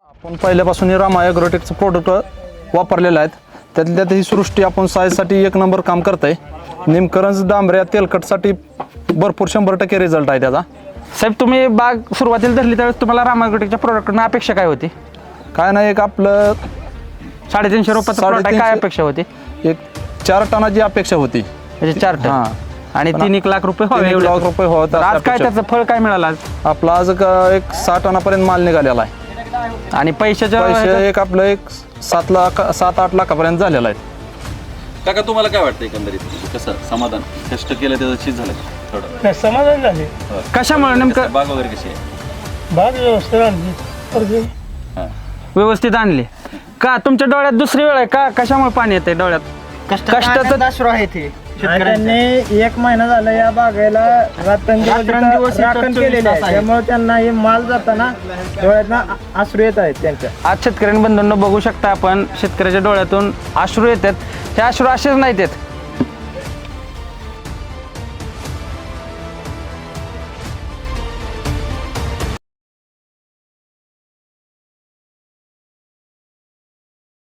आपण पहिल्यापासून रामा ॲग्रोटेकचं प्रोडक्ट वापरलेलं आहेत. त्यातल्या ही सृष्टी आपण साईजसाठी एक नंबर काम करते. निमकरंज डांबऱ्या तेलकटसाठी भरपूर 100% रिझल्ट आहे त्याचा. साहेब, तुम्ही बाग सुरुवातीला धरली त्यावेळेस तुम्हाला रामा ॲग्रोटेकच्या प्रोडक्टकडून अपेक्षा काय होती? काय नाही, एक आपलं 350 रुपयाचं product आहे, काय 350 अपेक्षा होती? एक 4 टनाची अपेक्षा होती. म्हणजे 4 टन हां. आणि 3 लाख रुपये 3 लाख रुपये तर आज काय त्याचं फळ काय मिळालं आज? आपला आज एक 6 टनापर्यंत माल निघालेला आहे. आणि पैशाच्या पैसे एक आपलं एक 7-8 लाखापर्यंत झालेला आहे. काका, तुम्हाला काय वाटतं एकंदरीत कसं समाधान कष्ट केलं त्याचं चीज झालं थोडं नाही, समाधान झाले. कशामुळे नेमकं बाग वगैरे कशी आहे? बाग व्यवस्थित आणली अर्धी. हां. व्यवस्थित आणले का? तुमच्या डोळ्यात दुसरी वेळ आहे का? कशामुळे पाणी येते डोळ्यात? कष्टाचं अश्रू आहे ते आणि त्यांनी 1 महिना झाला या बागेला रात्रंदिवस राखण केलेले आहे. त्यामुळे त्यांना हे माल जाताना डोळ्यातनं अश्रू येत आहेत त्यांच्या. आज शेतकऱ्यांबंधूंनो बघू शकता आपण, शेतकऱ्याच्या डोळ्यातून अश्रू येतात. हे अश्रू असेच नाहीत येत,